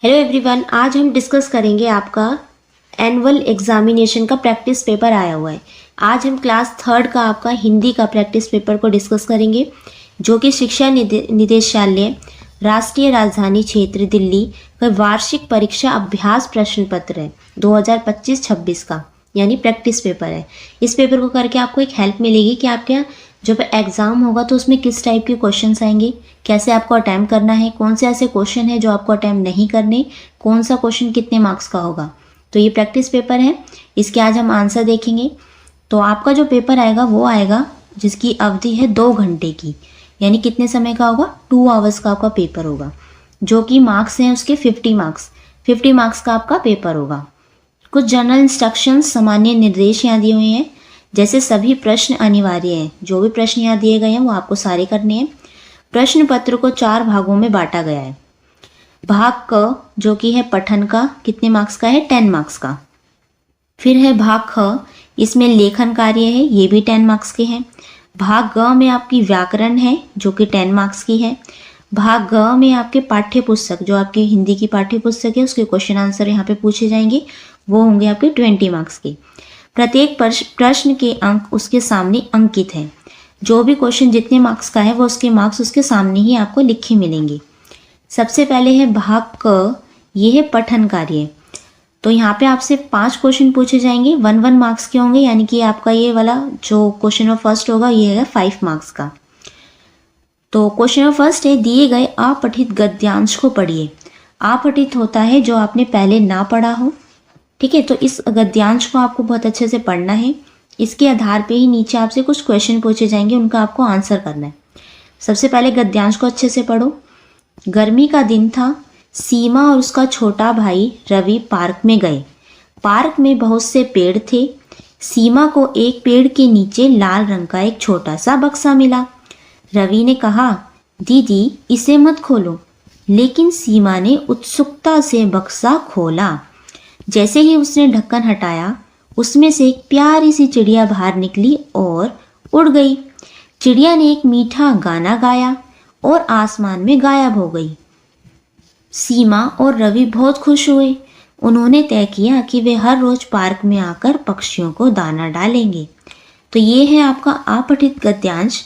Hello everyone, आज हम discuss करेंगे आपका एनुअल एग्जामिनेशन का प्रैक्टिस पेपर आया हुआ है। आज हम क्लास थर्ड का आपका हिंदी का प्रैक्टिस पेपर को डिस्कस करेंगे, जो कि शिक्षा निदेशालय राष्ट्रीय राजधानी क्षेत्र दिल्ली का वार्षिक परीक्षा अभ्यास प्रश्न पत्र है 2025-26 का, यानी प्रैक्टिस पेपर है। इस पेपर को करके आपको एक हेल्प मिलेगी कि आपके जब एग्ज़ाम होगा तो उसमें किस टाइप के क्वेश्चंस आएंगे, कैसे आपको अटैम्प्ट करना है, कौन से ऐसे क्वेश्चन है जो आपको अटैम्प्ट नहीं करने, कौन सा क्वेश्चन कितने मार्क्स का होगा। तो ये प्रैक्टिस पेपर है, इसके आज हम आंसर देखेंगे। तो आपका जो पेपर आएगा वो आएगा जिसकी अवधि है 2 घंटे की, यानी कितने समय का होगा, 2 आवर्स का आपका पेपर होगा, जो कि मार्क्स हैं उसके 50 मार्क्स का आपका पेपर होगा। कुछ जनरल इंस्ट्रक्शंस, सामान्य निर्देश यहाँ दिए हुए हैं। जैसे सभी प्रश्न अनिवार्य हैं, जो भी प्रश्न यहाँ दिए गए हैं वो आपको सारे करने हैं। प्रश्न पत्र को 4 भागों में बांटा गया है। भाग क जो कि है पठन का, कितने मार्क्स का है, 10 मार्क्स का। फिर है भाग ख, इसमें लेखन कार्य है, ये भी 10 मार्क्स के हैं। भाग ग में आपकी व्याकरण है जो कि 10 मार्क्स की है। भाग ग में आपके पाठ्य पुस्तक, जो आपकी हिंदी की पाठ्य पुस्तक है उसके क्वेश्चन आंसर यहाँ पे पूछे जाएंगे, वो होंगे आपके 20 मार्क्स के। प्रत्येक प्रश्न के अंक उसके सामने अंकित हैं। जो भी क्वेश्चन जितने मार्क्स का है वो उसके मार्क्स उसके सामने ही आपको लिखे मिलेंगे। सबसे पहले है भाग क, ये है पठन कार्य। तो यहाँ पे आपसे 5 क्वेश्चन पूछे जाएंगे, 1 मार्क्स के होंगे, यानी कि आपका ये वाला जो क्वेश्चन नंबर फर्स्ट होगा ये है 5 मार्क्स का। तो क्वेश्चन नंबर फर्स्ट है, दिए गए अपठित गद्यांश को पढ़िए। अपठित होता है जो आपने पहले ना पढ़ा हो, ठीक है। तो इस गद्यांश को आपको बहुत अच्छे से पढ़ना है। इसके आधार पे ही नीचे आपसे कुछ क्वेश्चन पूछे जाएंगे, उनका आपको आंसर करना है। सबसे पहले गद्यांश को अच्छे से पढ़ो। गर्मी का दिन था, सीमा और उसका छोटा भाई रवि पार्क में गए। पार्क में बहुत से पेड़ थे। सीमा को एक पेड़ के नीचे लाल रंग का एक छोटा सा बक्सा मिला। रवि ने कहा, दीदी इसे मत खोलो, लेकिन सीमा ने उत्सुकता से बक्सा खोला। जैसे ही उसने ढक्कन हटाया, उसमें से एक प्यारी सी चिड़िया बाहर निकली और उड़ गई। चिड़िया ने एक मीठा गाना गाया और आसमान में गायब हो गई। सीमा और रवि बहुत खुश हुए। उन्होंने तय किया कि वे हर रोज पार्क में आकर पक्षियों को दाना डालेंगे। तो ये है आपका अपठित गद्यांश।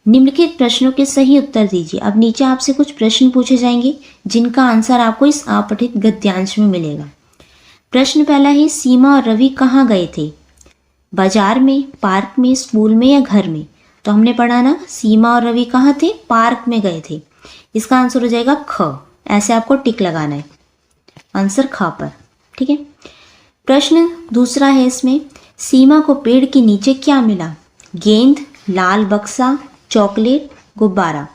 निम्नलिखित प्रश्नों के सही उत्तर दीजिए। अब नीचे आपसे कुछ प्रश्न पूछे जाएंगे जिनका आंसर आपको इस अपठित गद्यांश में मिलेगा। प्रश्न पहला है, सीमा और रवि कहाँ गए थे? बाजार में, पार्क में, स्कूल में या घर में? तो हमने पढ़ा ना, सीमा और रवि कहाँ थे, पार्क में गए थे। इसका आंसर हो जाएगा ख। ऐसे आपको टिक लगाना है, आंसर ख पर, ठीक है। प्रश्न दूसरा है, इसमें सीमा को पेड़ के नीचे क्या मिला? गेंद, लाल बक्सा, चॉकलेट, गुब्बारा।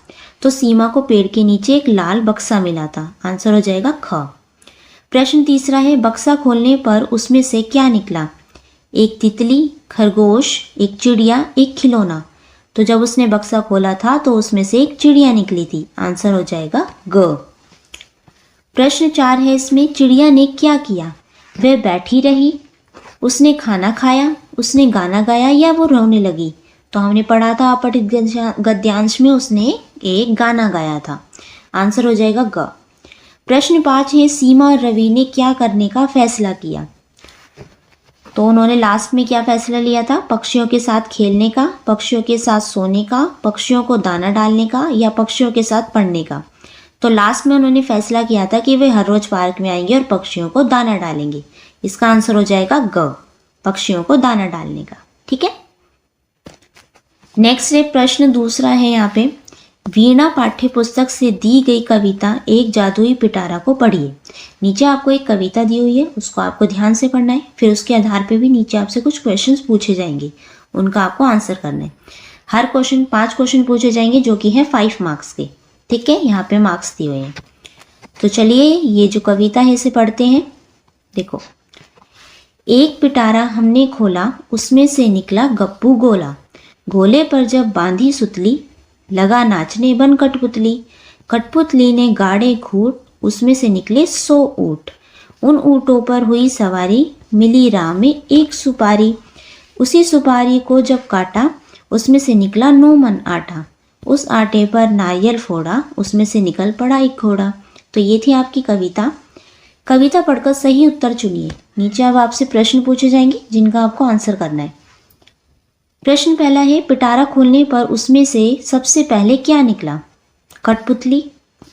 तो सीमा को पेड़ के नीचे एक लाल बक्सा मिला था, आंसर हो जाएगा ख। प्रश्न तीसरा है, बक्सा खोलने पर उसमें से क्या निकला? एक तितली, खरगोश, एक चिड़िया, एक खिलौना। तो जब उसने बक्सा खोला था तो उसमें से एक चिड़िया निकली थी, आंसर हो जाएगा ग। प्रश्न 4 है, इसमें चिड़िया ने क्या किया? वह बैठी रही, उसने खाना खाया, उसने गाना गाया या वो रोने लगी? तो हमने पढ़ा था अपठित गद्यांश में उसने एक गाना गाया था, आंसर हो जाएगा ग। प्रश्न 5 है, सीमा और रवि ने क्या करने का फैसला किया? तो उन्होंने लास्ट में क्या फैसला लिया था? पक्षियों के साथ खेलने का, पक्षियों के साथ सोने का, पक्षियों को दाना डालने का या पक्षियों के साथ पढ़ने का? तो लास्ट में उन्होंने फैसला किया था कि वे हर रोज पार्क में आएंगे और पक्षियों को दाना डालेंगे। इसका आंसर हो जाएगा ग, पक्षियों को दाना डालने का, ठीक है। नेक्स्ट है, प्रश्न दूसरा है यहाँ पे, वीणा पाठ्य पुस्तक से दी गई कविता एक जादुई पिटारा को पढ़िए। नीचे आपको एक कविता दी हुई है, उसको आपको ध्यान से पढ़ना है। फिर उसके आधार पे भी नीचे आपसे कुछ क्वेश्चंस पूछे जाएंगे, उनका आपको आंसर करना है। हर क्वेश्चन 5 क्वेश्चन पूछे जाएंगे जो कि है 5 मार्क्स के, ठीक है। यहाँ पे मार्क्स दिए हुए हैं। तो चलिए ये जो कविता है इसे पढ़ते हैं। देखो, एक पिटारा हमने खोला, उसमें से निकला गप्पू गोला। गोले पर जब बांधी सुतली, लगा नाचने बन कठपुतली। कठपुतली ने गाड़े खूट, उसमें से निकले 100 ऊँट। उन ऊँटों पर हुई सवारी, मिली राह में एक सुपारी। उसी सुपारी को जब काटा, उसमें से निकला 9 मन आटा। उस आटे पर नारियल फोड़ा, उसमें से निकल पड़ा एक घोड़ा। तो ये थी आपकी कविता। कविता पढ़कर सही उत्तर चुनिए। नीचे अब आपसे प्रश्न पूछे जाएंगे जिनका आपको आंसर करना है। प्रश्न पहला है, पिटारा खोलने पर उसमें से सबसे पहले क्या निकला? कठपुतली,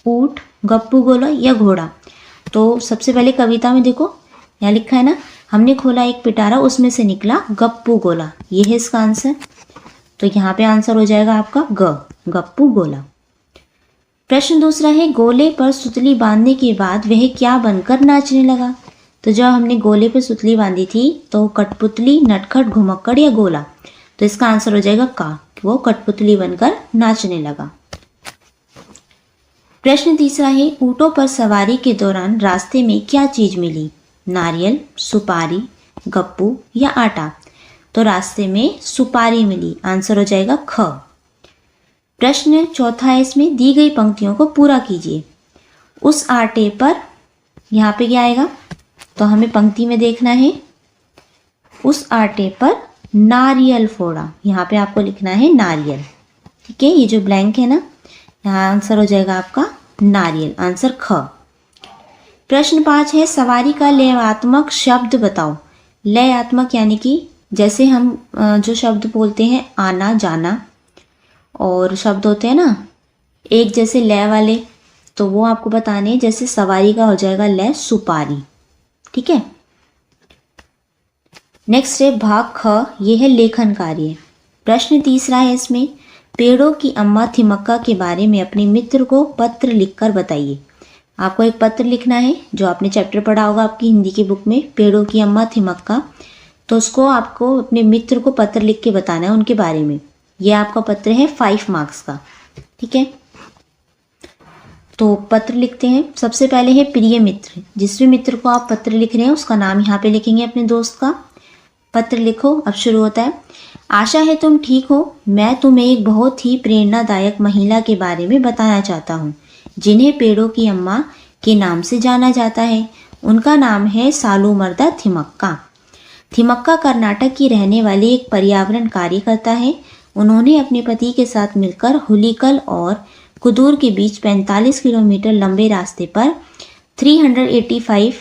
ऊंट, गप्पू गोला या घोड़ा? तो सबसे पहले कविता में देखो यहाँ लिखा है ना, हमने खोला एक पिटारा, उसमें से निकला गप्पू गोला। ये है इसका आंसर। तो यहाँ पे आंसर हो जाएगा आपका गप्पू गोला। प्रश्न दूसरा है, गोले पर सुतली बांधने के बाद वह क्या बनकर नाचने लगा? तो जब हमने गोले पर सुतली बांधी थी तो कठपुतली, नटखट, घुमक्कड़ या गोला? तो इसका आंसर हो जाएगा का, वो कठपुतली बनकर नाचने लगा। प्रश्न तीसरा है, ऊँटों पर सवारी के दौरान रास्ते में क्या चीज मिली? नारियल, सुपारी, गप्पू या आटा? तो रास्ते में सुपारी मिली। आंसर हो जाएगा ख। प्रश्न चौथा है, इसमें दी गई पंक्तियों को पूरा कीजिए। उस आटे पर, यहाँ पे क्या आएगा? तो हमें पंक्ति में देखना है, उस आटे पर नारियल फोड़ा। यहाँ पे आपको लिखना है नारियल। ठीक है, ये जो ब्लैंक है ना, यहाँ आंसर हो जाएगा आपका नारियल। आंसर ख। प्रश्न 5 है, सवारी का लयात्मक शब्द बताओ। लयात्मक यानी कि जैसे हम जो शब्द बोलते हैं आना जाना, और शब्द होते हैं ना एक जैसे लय वाले, तो वो आपको बताने हैं। जैसे सवारी का हो जाएगा लय सुपारी। ठीक है। नेक्स्ट है भाग ख, ये है लेखन कार्य। प्रश्न तीसरा है, इसमें पेड़ों की अम्मा थिमक्का के बारे में अपने मित्र को पत्र लिखकर बताइए। आपको एक पत्र लिखना है, जो आपने चैप्टर पढ़ा होगा आपकी हिंदी की बुक में, पेड़ों की अम्मा थिमक्का। तो उसको आपको अपने मित्र को पत्र लिख के बताना है उनके बारे में। ये आपका पत्र है 5 मार्क्स का। ठीक है, तो पत्र लिखते हैं। सबसे पहले है प्रिय मित्र। जिस भी मित्र को आप पत्र लिख रहे हैं उसका नाम यहाँ पे लिखेंगे अपने दोस्त का। पत्र लिखो। अब शुरू होता है, आशा है तुम ठीक हो। मैं तुम्हें एक बहुत ही प्रेरणादायक महिला के बारे में बताना चाहता हूँ, जिन्हें पेड़ों की अम्मा के नाम से जाना जाता है। उनका नाम है सालूमरदा थिमक्का। थिमक्का कर्नाटक की रहने वाली एक पर्यावरण कार्यकर्ता है। उन्होंने अपने पति के साथ मिलकर हुलीकल और कुदूर के बीच 45 किलोमीटर लंबे रास्ते पर 385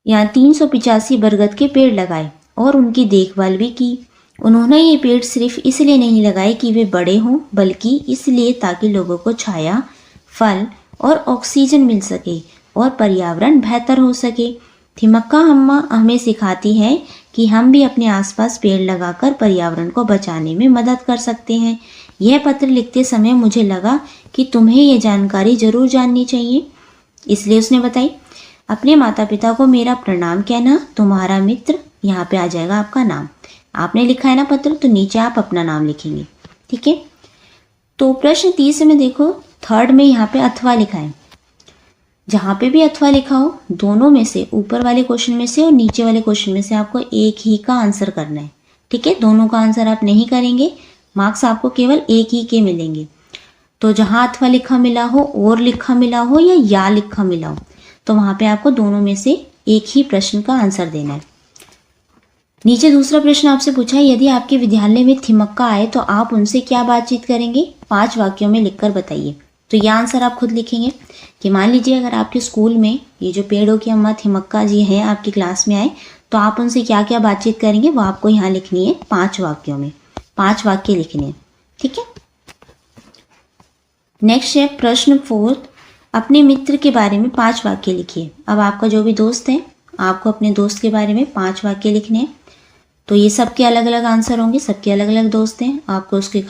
या 385 बरगद के पेड़ लगाए और उनकी देखभाल भी की। उन्होंने ये पेड़ सिर्फ इसलिए नहीं लगाए कि वे बड़े हों, बल्कि इसलिए ताकि लोगों को छाया, फल और ऑक्सीजन मिल सके और पर्यावरण बेहतर हो सके। थिमक्का अम्मा हमें सिखाती है कि हम भी अपने आसपास पेड़ लगाकर पर्यावरण को बचाने में मदद कर सकते हैं। यह पत्र लिखते समय मुझे लगा कि तुम्हें यह जानकारी जरूर जाननी चाहिए, इसलिए उसने बताई। अपने माता पिता को मेरा प्रणाम कहना। तुम्हारा मित्र। यहाँ पे आ जाएगा आपका नाम। आपने लिखा है ना पत्र, तो नीचे आप अपना नाम लिखेंगे। ठीक है, तो प्रश्न 30 में देखो, थर्ड में यहाँ पे अथवा लिखा है। जहाँ पे भी अथवा लिखा हो, दोनों में से, ऊपर वाले क्वेश्चन में से और नीचे वाले क्वेश्चन में से आपको एक ही का आंसर करना है। ठीक है, दोनों का आंसर आप नहीं करेंगे, मार्क्स आपको केवल एक ही के मिलेंगे। तो जहाँ अथवा लिखा मिला हो, और लिखा मिला हो या लिखा मिला हो, तो वहाँ पे आपको दोनों में से एक ही प्रश्न का आंसर देना है। नीचे दूसरा प्रश्न आपसे पूछा है, यदि आपके विद्यालय में थिमक्का आए तो आप उनसे क्या बातचीत करेंगे? 5 वाक्यों में लिखकर बताइए। तो यह आंसर आप खुद लिखेंगे कि मान लीजिए अगर आपके स्कूल में ये जो पेड़ों की अम्मा थिमक्का जी हैं आपकी क्लास में आए, तो आप उनसे क्या क्या बातचीत करेंगे वो आपको यहाँ लिखनी है 5 वाक्यों में। 5 वाक्य लिखने हैं। ठीक है, नेक्स्ट है प्रश्न 4, अपने मित्र के बारे में 5 वाक्य लिखिए। अब आपका जो भी दोस्त है, आपको अपने दोस्त के बारे में 5 वाक्य लिखने हैं। तो ये सबके अलग अलग आंसर होंगे, सबके अलग अलग दोस्त हैं। आपको उसके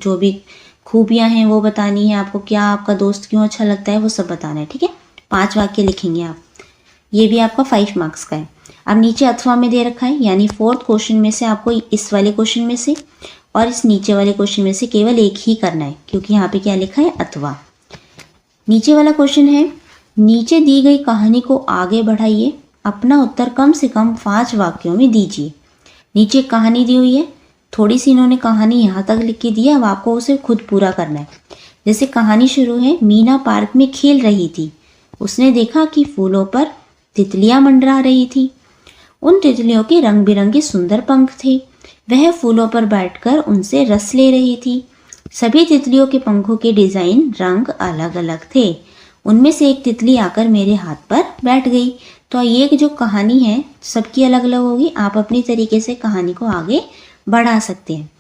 जो भी खूबियां हैं वो बतानी है, आपको क्या आपका दोस्त क्यों अच्छा लगता है वो सब बताना है। ठीक है, 5 वाक्य लिखेंगे आप। ये भी आपका 5 मार्क्स का है। अब नीचे अथवा में दे रखा है, यानी 4th क्वेश्चन में से आपको इस वाले क्वेश्चन में से और इस नीचे वाले क्वेश्चन में से केवल एक ही करना है, क्योंकि यहाँ पे क्या लिखा है? अथवा। नीचे वाला क्वेश्चन है, नीचे दी गई कहानी को आगे बढ़ाइए। अपना उत्तर कम से कम 5 वाक्यों में दीजिए। नीचे कहानी दी हुई है, थोड़ी सी इन्होंने कहानी यहाँ तक लिख के दी है, अब आपको उसे खुद पूरा करना है। जैसे कहानी शुरू है, मीना पार्क में खेल रही थी। उसने देखा कि फूलों पर तितलियां मंडरा रही थी। उन तितलियों के रंग बिरंगे सुंदर पंख थे। वह फूलों पर बैठकर उनसे रस ले रही थी। सभी तितलियों के पंखों के डिजाइन, रंग अलग अलग थे। उनमें से एक तितली आकर मेरे हाथ पर बैठ गई। तो ये जो कहानी है सबकी अलग अलग होगी, आप अपनी तरीके से कहानी को आगे बढ़ा सकते हैं।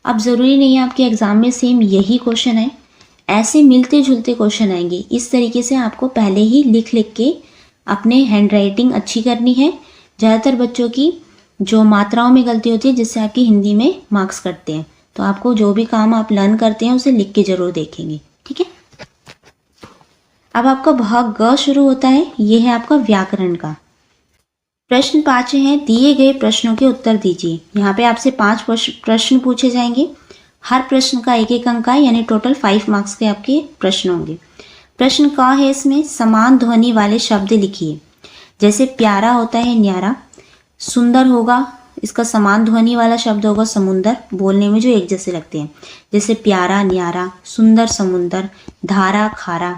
अब ज़रूरी नहीं है आपके एग्ज़ाम में सेम यही क्वेश्चन है, ऐसे मिलते जुलते क्वेश्चन आएंगे। इस तरीके से आपको पहले ही लिख लिख के अपने हैंड राइटिंग अच्छी करनी है। ज़्यादातर बच्चों की जो मात्राओं में गलती होती है जिससे आपकी हिंदी में मार्क्स कटते हैं, तो आपको जो भी काम आप लर्न करते हैं उसे लिख के ज़रूर देखेंगे, ठीक है। अब आपका भाग ग शुरू होता है, ये है आपका व्याकरण का। प्रश्न 5 है, दिए गए प्रश्नों के उत्तर दीजिए। यहाँ पे आपसे 5 प्रश्न पूछे जाएंगे, हर प्रश्न का 1-1 अंक का, यानी टोटल 5 मार्क्स के आपके प्रश्न होंगे। प्रश्न क है, इसमें समान ध्वनि वाले शब्द लिखिए। जैसे प्यारा होता है न्यारा, सुंदर होगा, इसका समान ध्वनि वाला शब्द होगा समुंदर, बोलने में जो एक जैसे लगते हैं। जैसे प्यारा न्यारा, सुंदर समुंदर, धारा खारा,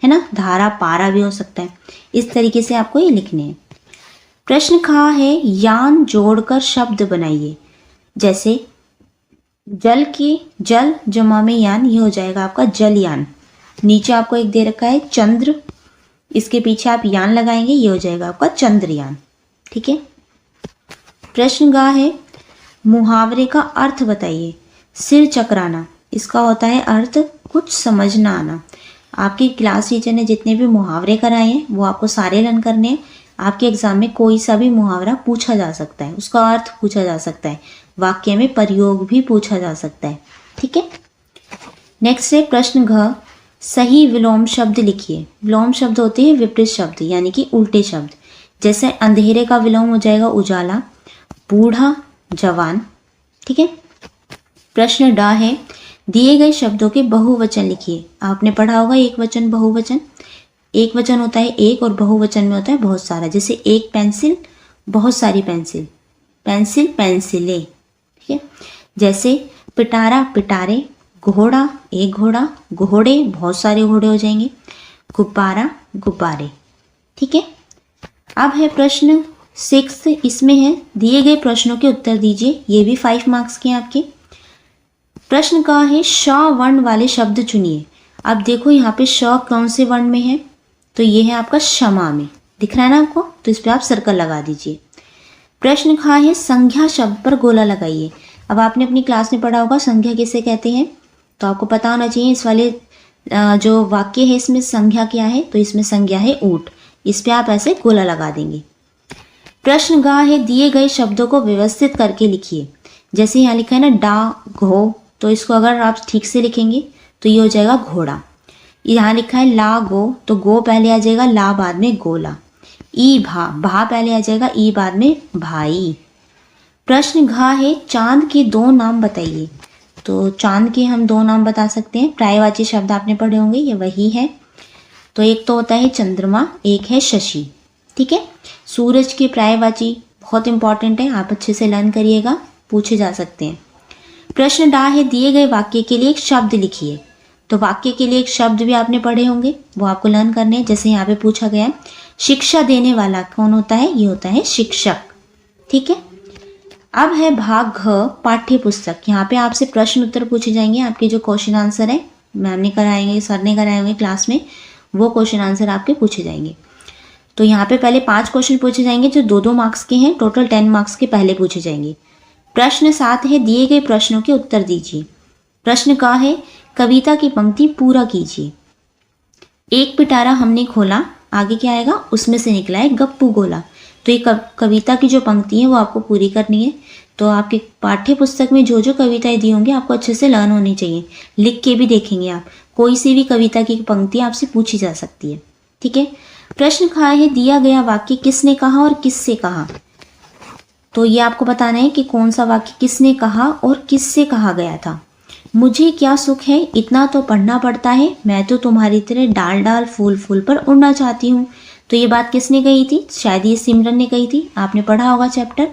है ना, धारा पारा भी हो सकता है। इस तरीके से आपको ये लिखने हैं। प्रश्न खा है, यान जोड़कर शब्द बनाइए। जैसे जल की जल जमा में यान, ये हो जाएगा आपका जलयान। नीचे आपको एक दे रखा है चंद्र, इसके पीछे आप यान लगाएंगे, ये हो जाएगा आपका चंद्रयान, ठीक है। प्रश्न गा है, मुहावरे का अर्थ बताइए। सिर चकराना, इसका होता है अर्थ कुछ समझ ना आना। आपकी क्लास टीचर ने जितने भी मुहावरे कराए हैं वो आपको सारे लर्न करने हैं। आपके एग्जाम में कोई सा भी मुहावरा पूछा जा सकता है, उसका अर्थ पूछा जा सकता है, वाक्य में प्रयोग भी पूछा जा सकता है, ठीक है। नेक्स्ट है प्रश्न घ, सही विलोम शब्द लिखिए। विलोम शब्द होते हैं विपरीत शब्द, यानी कि उल्टे शब्द। जैसे अंधेरे का विलोम हो जाएगा उजाला, बूढ़ा जवान, ठीक है। प्रश्न डा है, दिए गए शब्दों के बहुवचन लिखिए। आपने पढ़ा होगा एक वचन बहुवचन। एक वचन होता है एक और बहुवचन में होता है बहुत सारा। जैसे एक पेंसिल, बहुत सारी पेंसिल, पेंसिल पेंसिलें, ठीक है। जैसे पिटारा पिटारे, घोड़ा एक घोड़ा, घोड़े बहुत सारे घोड़े हो जाएंगे, गुब्बारा गुब्बारे, ठीक है। अब है प्रश्न 6, इसमें है दिए गए प्रश्नों के उत्तर दीजिए। ये भी 5 मार्क्स के हैं आपके। प्रश्न का है, श वर्ण वाले शब्द चुनिए। अब देखो यहाँ पे श कौन से वर्ण में है, तो ये है आपका क्षमा में, दिख रहा है ना आपको, तो इस पर आप सर्कल लगा दीजिए। प्रश्न खा है, संज्ञा शब्द पर गोला लगाइए। अब आपने अपनी क्लास में पढ़ा होगा संज्ञा किसे कहते हैं, तो आपको पता होना चाहिए। इस वाले जो वाक्य है इसमें संज्ञा क्या है, तो इसमें संज्ञा है ऊंट, इस पर आप ऐसे गोला लगा देंगे। प्रश्न गा है, दिए गए शब्दों को व्यवस्थित करके लिखिए। जैसे यहाँ लिखा है ना डा घो, तो इसको अगर आप ठीक से लिखेंगे तो ये हो जाएगा घोड़ा। यहाँ लिखा है ला गो, तो गो पहले आ जाएगा, ला बाद में गोला। ई भा, भा पहले आ जाएगा, ई बाद में भाई। प्रश्न घा है, चांद के 2 नाम बताइए। तो चांद के हम 2 नाम बता सकते हैं। पर्यायवाची शब्द आपने पढ़े होंगे, ये वही है। तो एक तो होता है चंद्रमा, एक है शशि, ठीक है। सूरज के पर्यायवाची बहुत इंपॉर्टेंट है, आप अच्छे से लर्न करिएगा, पूछे जा सकते हैं। प्रश्न डा है, दिए गए वाक्य के लिए एक शब्द लिखिए। तो वाक्य के लिए एक शब्द भी आपने पढ़े होंगे, वो आपको लर्न करने हैं। जैसे यहाँ पे पूछा गया है, शिक्षा देने वाला कौन होता है, ये होता है शिक्षक, ठीक है। अब है भाग घ, पाठ्य पुस्तक। यहाँ पे आपसे प्रश्न उत्तर पूछे जाएंगे। आपके जो क्वेश्चन आंसर है मैम ने कराएंगे, सर ने कराए होंगे क्लास में, वो क्वेश्चन आंसर आपके पूछे जाएंगे। तो यहाँ पे पहले 5 क्वेश्चन पूछे जाएंगे जो 2-2 मार्क्स के हैं, टोटल 10 मार्क्स के पहले पूछे जाएंगे। प्रश्न 7 है, दिए गए प्रश्नों के उत्तर दीजिए। प्रश्न का है, कविता की पंक्ति पूरा कीजिए। एक पिटारा हमने खोला, आगे क्या आएगा, उसमें से निकला है गप्पू गोला। तो ये कविता की जो पंक्ति है वो आपको पूरी करनी है। तो आपके पाठ्य पुस्तक में जो जो कविताएं दी होंगी आपको अच्छे से लर्न होनी चाहिए, लिख के भी देखेंगे आप। कोई सी भी कविता की पंक्ति आपसे पूछी जा सकती है, ठीक है। प्रश्न खा है, दिया गया वाक्य किसने कहा और किससे कहा। तो ये आपको बताना है कि कौन सा वाक्य किसने कहा और किससे कहा गया था। मुझे क्या सुख है, इतना तो पढ़ना पड़ता है, मैं तो तुम्हारी तरह डाल डाल फूल फूल पर उड़ना चाहती हूँ। तो ये बात किसने कही थी, शायद ये सिमरन ने कही थी, आपने पढ़ा होगा चैप्टर।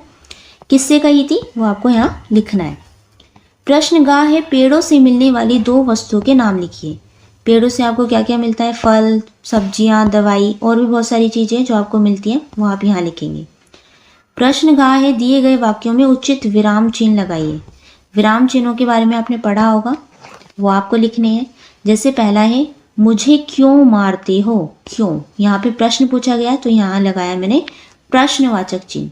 किससे कही थी वो आपको यहाँ लिखना है। प्रश्न गा है, पेड़ों से मिलने वाली 2 वस्तुओं के नाम लिखिए। पेड़ों से आपको क्या क्या मिलता है, फल, सब्जियाँ, दवाई और भी बहुत सारी चीज़ें जो आपको मिलती हैं वो आप यहाँ लिखेंगे। प्रश्न गा है, दिए गए वाक्यों में उचित विराम चिन्ह लगाइए। विराम चिन्हों के बारे में आपने पढ़ा होगा, वो आपको लिखने हैं। जैसे पहला है, मुझे क्यों मारते हो, क्यों, यहाँ पे प्रश्न पूछा गया तो यहाँ लगाया मैंने प्रश्नवाचक चिन्ह।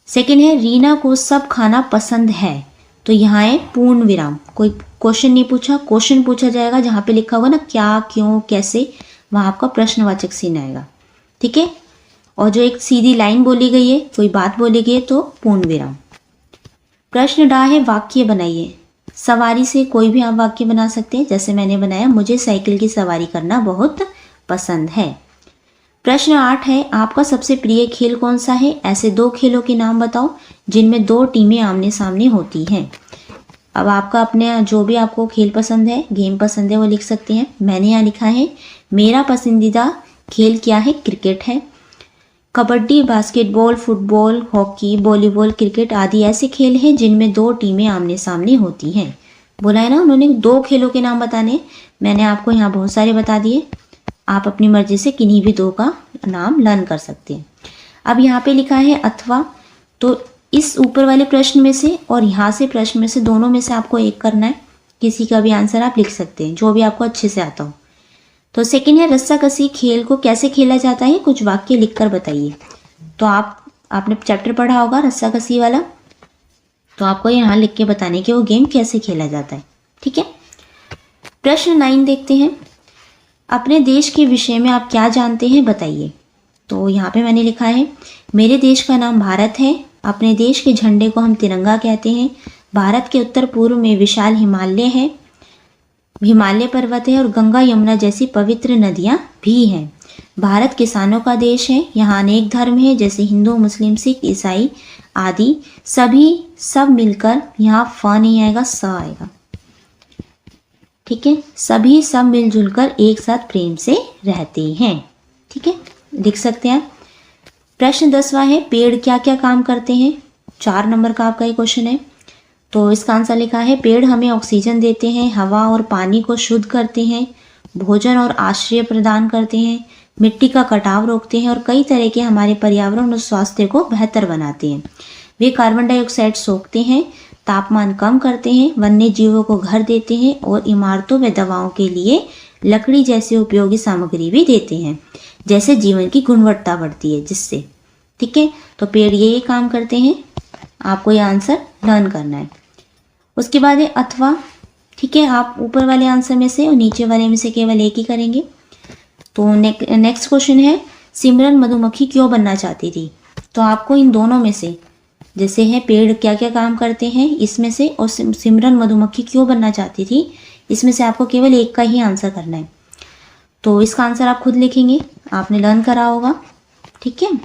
सेकंड है रीना को सब खाना पसंद है, तो यहाँ है पूर्ण विराम, कोई क्वेश्चन नहीं पूछा, क्वेश्चन पूछा जाएगा जहाँ पे लिखा होगा ना क्या, क्यों, कैसे, वहाँ आपका प्रश्नवाचक चिन्ह आएगा। ठीक है, और जो एक सीधी लाइन बोली गई है, कोई बात बोली गई है तो पूर्ण विराम। प्रश्न डा है वाक्य बनाइए। सवारी से कोई भी आप वाक्य बना सकते हैं, जैसे मैंने बनाया मुझे साइकिल की सवारी करना बहुत पसंद है। प्रश्न 8 है आपका सबसे प्रिय खेल कौन सा है, ऐसे 2 खेलों के नाम बताओ जिनमें 2 टीमें आमने सामने होती हैं। अब आपका अपने जो भी आपको खेल पसंद है, गेम पसंद है, वो लिख सकते हैं। मैंने यहाँ लिखा है मेरा पसंदीदा खेल क्या है, क्रिकेट है। Kabaddi, basketball, football, hockey, volleyball, cricket आदि ऐसे खेल हैं जिनमें 2 टीमें आमने सामने होती हैं। बोला है ना उन्होंने 2 खेलों के नाम बताने, मैंने आपको यहाँ बहुत सारे बता दिए, आप अपनी मर्जी से किन्हीं भी 2 का नाम लर्न कर सकते हैं। अब यहाँ पे लिखा है अथवा, तो इस ऊपर वाले प्रश्न में से और यहाँ से प्रश्न में से दोनों में से आपको एक करना है, किसी का भी आंसर आप लिख सकते हैं जो भी आपको अच्छे से आता हो। तो सेकंड है रस्साकसी खेल को कैसे खेला जाता है, कुछ वाक्य लिखकर बताइए। तो आपने चैप्टर पढ़ा होगा रस्साकसी वाला, तो आपको यहाँ लिख के बताने कि वो गेम कैसे खेला जाता है। ठीक है, प्रश्न 9 देखते हैं। अपने देश के विषय में आप क्या जानते हैं बताइए। तो यहाँ पे मैंने लिखा है मेरे देश का नाम भारत है, अपने देश के झंडे को हम तिरंगा कहते हैं, भारत के उत्तर पूर्व में विशाल हिमालय है, हिमालय पर्वत है और गंगा यमुना जैसी पवित्र नदियाँ भी हैं। भारत किसानों का देश है, यहाँ अनेक धर्म है जैसे हिंदू, मुस्लिम, सिख, ईसाई आदि, सब मिलकर, यहाँ फ नहीं आएगा स आएगा। ठीक है, सभी सब मिलजुल कर एक साथ प्रेम से रहते हैं। ठीक है, लिख सकते हैं। प्रश्न 10वां है पेड़ क्या क्या काम करते हैं, 4 नंबर का आपका ये क्वेश्चन है। तो इसका आंसर लिखा है पेड़ हमें ऑक्सीजन देते हैं, हवा और पानी को शुद्ध करते हैं, भोजन और आश्रय प्रदान करते हैं, मिट्टी का कटाव रोकते हैं और कई तरह के हमारे पर्यावरण और स्वास्थ्य को बेहतर बनाते हैं। वे कार्बन डाइऑक्साइड सोखते हैं, तापमान कम करते हैं, वन्य जीवों को घर देते हैं और इमारतों व दवाओं के लिए लकड़ी जैसी उपयोगी सामग्री भी देते हैं, जैसे जीवन की गुणवत्ता बढ़ती है जिससे। ठीक है, तो पेड़ ये काम करते हैं, आपको ये आंसर लर्न करना है। उसके बाद है अथवा। ठीक है, आप ऊपर वाले आंसर में से और नीचे वाले में से केवल एक ही करेंगे। तो नेक्स्ट क्वेश्चन है सिमरन मधुमक्खी क्यों बनना चाहती थी। तो आपको इन दोनों में से, जैसे है पेड़ क्या क्या काम करते हैं इसमें से, और सिमरन मधुमक्खी क्यों बनना चाहती थी, इसमें से आपको केवल एक का ही आंसर करना है। तो इसका आंसर आप खुद लिखेंगे, आपने लर्न करा होगा। ठीक है,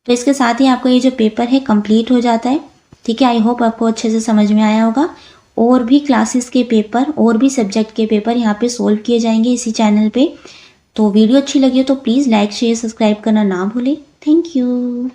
तो इसके साथ ही आपका ये जो पेपर है कंप्लीट हो जाता है। ठीक है, आई होप आपको अच्छे से समझ में आया होगा। और भी क्लासेस के पेपर और भी सब्जेक्ट के पेपर यहाँ पे सोल्व किए जाएंगे इसी चैनल पे। तो वीडियो अच्छी लगी हो तो प्लीज़ लाइक, शेयर, सब्सक्राइब करना ना भूलें। Thank you.